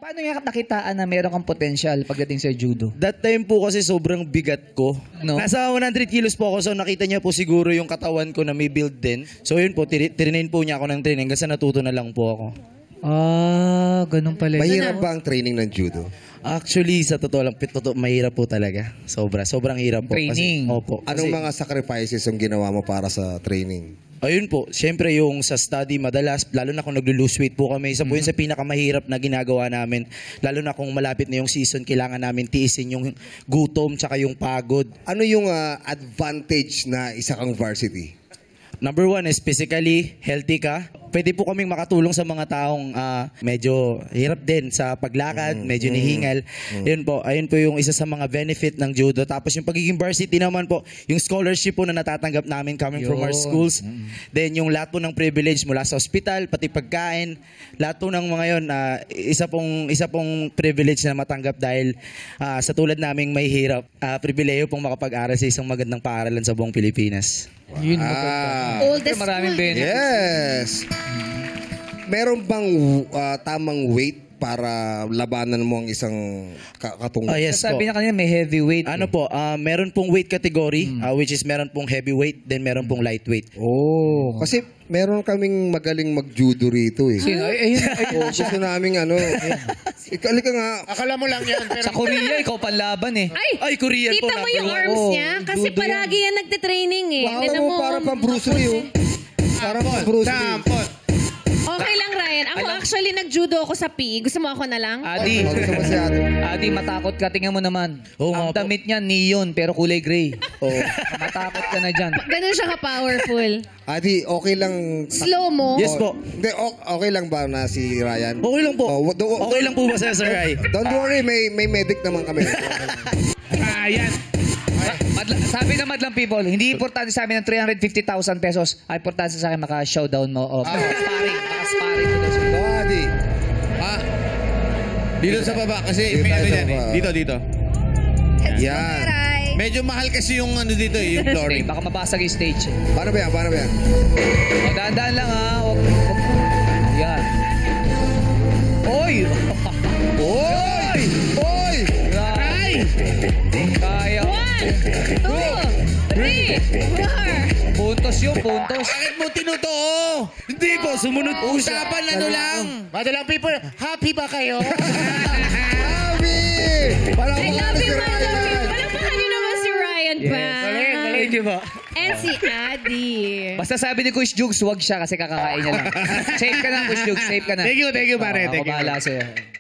Paano nga nakitaan na meron kang potential pagdating sa judo? That time po kasi sobrang bigat ko. No? Nasa 100 kilos po ako, so nakita niya po siguro yung katawan ko na may build din. So yun po, trinain po niya ako ng training kasi natuto na lang po ako. Ah, ganun pala. Mahirap ba ang training ng judo? Actually, sa totoo lang, mahirap po talaga. Sobrang hirap po. Training? Kasi, opo. Anong mga sacrifices ang ginawa mo para sa training? Ayun po, syempre yung sa study madalas, lalo na kung naglo-lose weight po kami, isa po yun sa pinakamahirap na ginagawa namin. Lalo na kung malapit na yung season, kailangan namin tiisin yung gutom tsaka yung pagod. Ano yung advantage na isa kang varsity? Number one is physically healthy ka. Pwede po kaming makatulong sa mga taong medyo hirap din sa paglakad, medyo nihingal. Ayun po yung isa sa mga benefit ng judo. Tapos yung pagiging varsity naman po, yung scholarship po na natatanggap namin coming from our schools. Then yung lahat po ng privilege mula sa ospital, pati pagkain, lahat po ng mga yun, isa pong privilege na matanggap dahil sa tulad naming may hirap, pribileyo pong makapag-aral sa isang magandang paaralan sa buong Pilipinas. Yun Oldest maraming school. benefits. Yes! Meron bang tamang weight para labanan mo ang isang katungkol? Yes po. Sabi niya kanina may heavyweight. Ano po, meron pong weight category, which is meron pong heavyweight, then meron pong lightweight. Oh, kasi meron kaming magaling mag-judo rito eh. Sino? Oh, gusto naming Halika nga. Akala mo lang yan. Pero Sa Korea, ikaw panlaban eh. Ay, Korean po. kita mo yung number one. arms niya? Kasi judo palagi yan nagtitraining eh. Wow, Tignan mo, para pang Bruce Lee oh. Para pang Bruce Lee. Sampot. Okay lang, Ryan. Ako actually nag-judo ako sa PE. Gusto mo ako na lang? Adi, Gusto mo si ate. Adi, matakot ka. Tingnan mo naman. Oo Ang nga po. damit niya, neon, pero kulay gray. Oh, matakot ka na dyan. Ganun siya ka-powerful. Adi, okay lang. Slow mo. Yes po. Hindi, okay lang ba na si Ryan? Okay lang po. Oh, Okay lang po ba, Sir Rai? Don't worry, may medic naman kami. Ayan. Sabi ng Madlang People, hindi importante sa amin ng 350,000 pesos. Ay, importante sa akin maka-showdown mo. O, maka-sparring mo. So, Adi, Dito sa baba kasi Dito may tayo ano sa yan eh. baba. Dito. yan. Medyo mahal kasi yung ano dito eh, yung flooring. Baka mabasag yung stage. Paano ba yan? Paano ba yan? O, dahan-dahan lang ha. Yan. Oy! Oy! Oy! Ay! Kaya. 1, 2, 3, 4. Puntos yun, puntos. Bakit mo tinutuo? Hindi po, sumunod po siya. Usapan ano lang. Madalang people, happy ba kayo? Happy! Parang I love you, man. Love you. Palakpakan niyo naman si Ryan pa. Thank you po. And si Adi. Basta sabi ni Coach Jugs, wag siya kasi kakakain niya lang. Safe ka na, Coach Jugs. Safe ka na. Thank you pare. Ako Thank you. bahala sa'yo.